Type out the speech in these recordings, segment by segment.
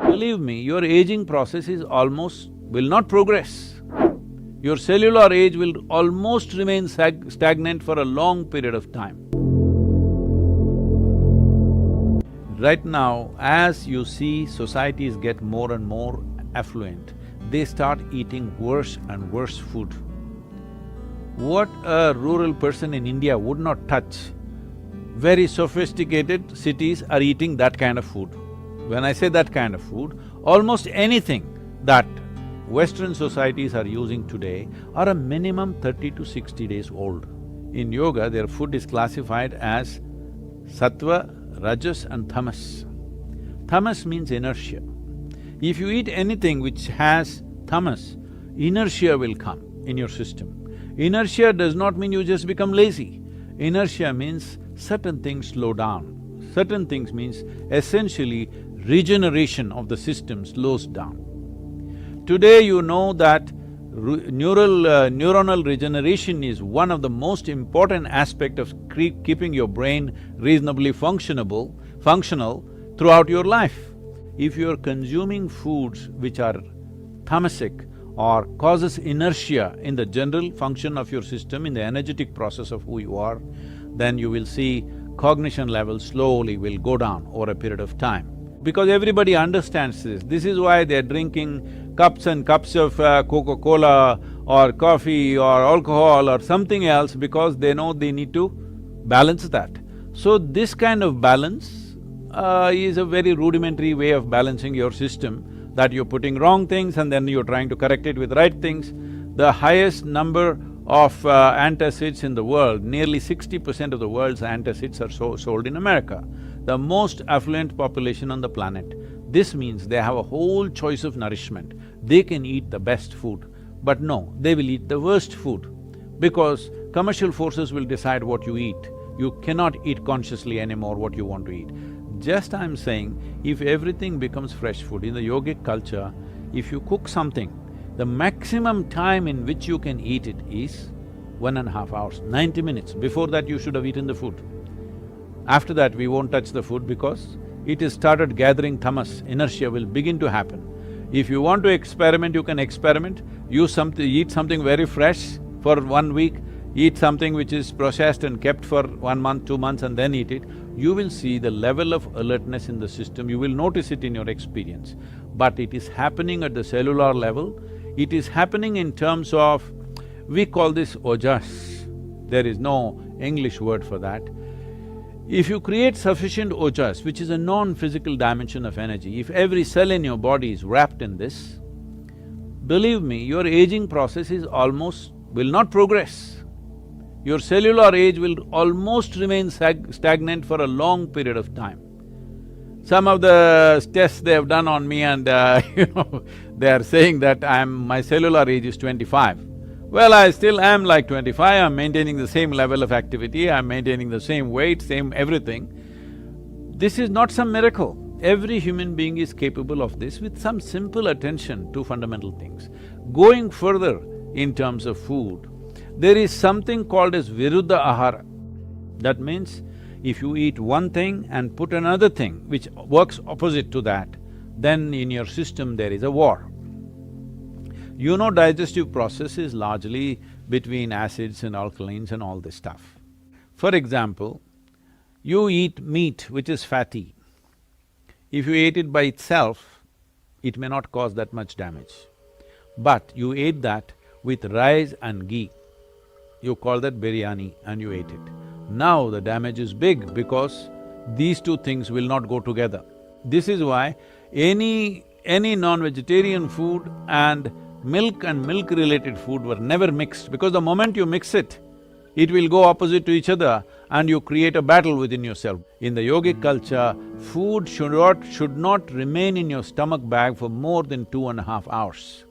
Believe me, your aging process is will not progress. Your cellular age will almost remain stagnant for a long period of time. Right now, as you see societies get more and more affluent, they start eating worse and worse food. What a rural person in India would not touch, very sophisticated cities are eating that kind of food. When I say that kind of food, almost anything that Western societies are using today are a minimum 30 to 60 days old. In yoga, their food is classified as sattva, rajas and tamas. Tamas means inertia. If you eat anything which has tamas, inertia will come in your system. Inertia does not mean you just become lazy. Inertia means certain things slow down. Certain things means essentially regeneration of the system slows down. Today you know that neuronal regeneration is one of the most important aspects of keeping your brain reasonably functional throughout your life. If you're consuming foods which are tamasic or causes inertia in the general function of your system, in the energetic process of who you are, then you will see cognition levels slowly will go down over a period of time. Because everybody understands this. This is why they're drinking cups and cups of Coca-Cola or coffee or alcohol or something else, because they know they need to balance that. So this kind of balance is a very rudimentary way of balancing your system, that you're putting wrong things and then you're trying to correct it with right things. The highest number of antacids in the world, nearly 60% of the world's antacids are sold in America, the most affluent population on the planet. This means they have a whole choice of nourishment. They can eat the best food, but no, they will eat the worst food, because commercial forces will decide what you eat. You cannot eat consciously anymore what you want to eat. Just I'm saying, if everything becomes fresh food, in the yogic culture, if you cook something, the maximum time in which you can eat it is 1.5 hours, 90 minutes. Before that, you should have eaten the food. After that, we won't touch the food because it has started gathering tamas, inertia will begin to happen. If you want to experiment, you can experiment, eat something very fresh for 1 week, eat something which is processed and kept for 1 month, 2 months and then eat it. You will see the level of alertness in the system, you will notice it in your experience. But it is happening at the cellular level, it is happening in terms of… we call this ojas. There is no English word for that. If you create sufficient ojas, which is a non-physical dimension of energy, if every cell in your body is wrapped in this, believe me, your aging process will not progress. Your cellular age will almost remain stagnant for a long period of time. Some of the tests they have done on me and they are saying that my cellular age is 25. Well, I still am like 25, I'm maintaining the same level of activity, I'm maintaining the same weight, same everything. This is not some miracle. Every human being is capable of this with some simple attention to fundamental things. Going further in terms of food, there is something called as viruddha ahara. That means, if you eat one thing and put another thing which works opposite to that, then in your system there is a war. You know, digestive process is largely between acids and alkalines and all this stuff. For example, you eat meat which is fatty. If you ate it by itself, it may not cause that much damage. But you ate that with rice and ghee, you call that biryani and you ate it. Now the damage is big because these two things will not go together. This is why any non-vegetarian food and milk-related food were never mixed, because the moment you mix it, it will go opposite to each other and you create a battle within yourself. In the yogic culture, food should not remain in your stomach bag for more than 2.5 hours.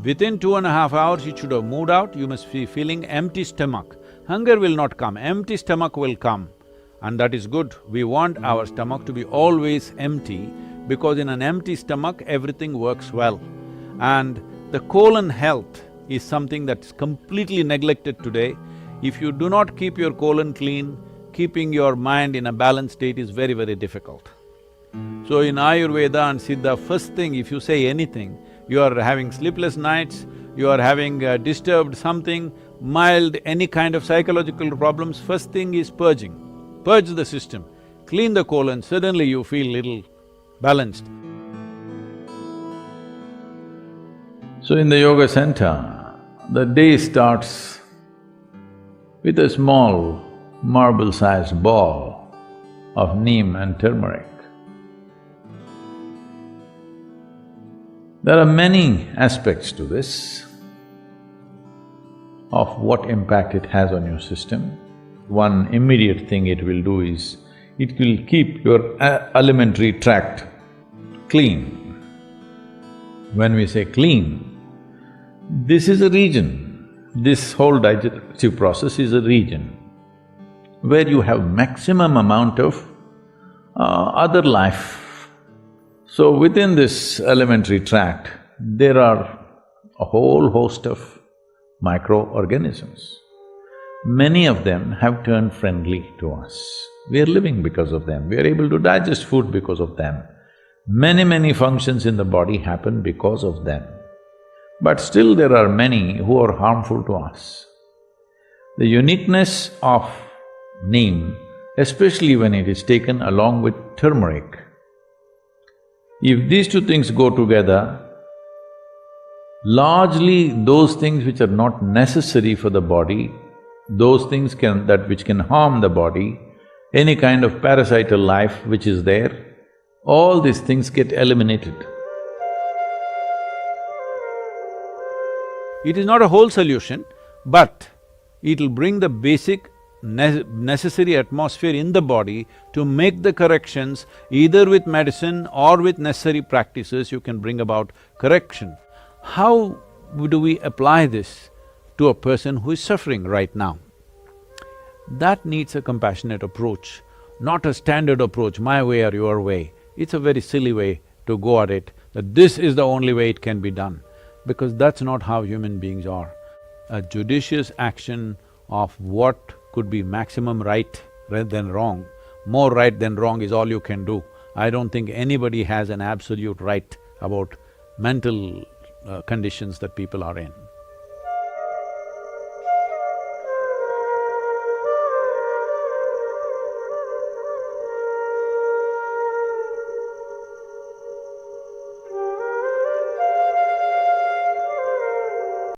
Within 2.5 hours, it should have moved out, you must be feeling empty stomach. Hunger will not come, empty stomach will come, and that is good. We want our stomach to be always empty, because in an empty stomach, everything works well. And the colon health is something that's completely neglected today. If you do not keep your colon clean, keeping your mind in a balanced state is very, very difficult. So in Ayurveda and Siddha, first thing if you say anything, you are having sleepless nights, you are having disturbed something, mild, any kind of psychological problems, first thing is purging. Purge the system, clean the colon, suddenly you feel little balanced. So in the yoga center, the day starts with a small marble-sized ball of neem and turmeric. There are many aspects to this of what impact it has on your system. One immediate thing it will do is, it will keep your alimentary tract clean. When we say clean, this is a region, this whole digestive process is a region where you have maximum amount of other life. So within this alimentary tract, there are a whole host of microorganisms. Many of them have turned friendly to us. We are living because of them, we are able to digest food because of them. Many functions in the body happen because of them. But still there are many who are harmful to us. The uniqueness of neem, especially when it is taken along with turmeric, if these two things go together, largely those things which are not necessary for the body, those things which can harm the body, any kind of parasital life which is there, all these things get eliminated. It is not a whole solution, but it'll bring the basic necessary atmosphere in the body to make the corrections. Either with medicine or with necessary practices, you can bring about correction. How do we apply this to a person who is suffering right now? That needs a compassionate approach, not a standard approach, my way or your way. It's a very silly way to go at it, that this is the only way it can be done, because that's not how human beings are. A judicious action of what could be maximum right rather than wrong, more right than wrong is all you can do. I don't think anybody has an absolute right about mental conditions that people are in.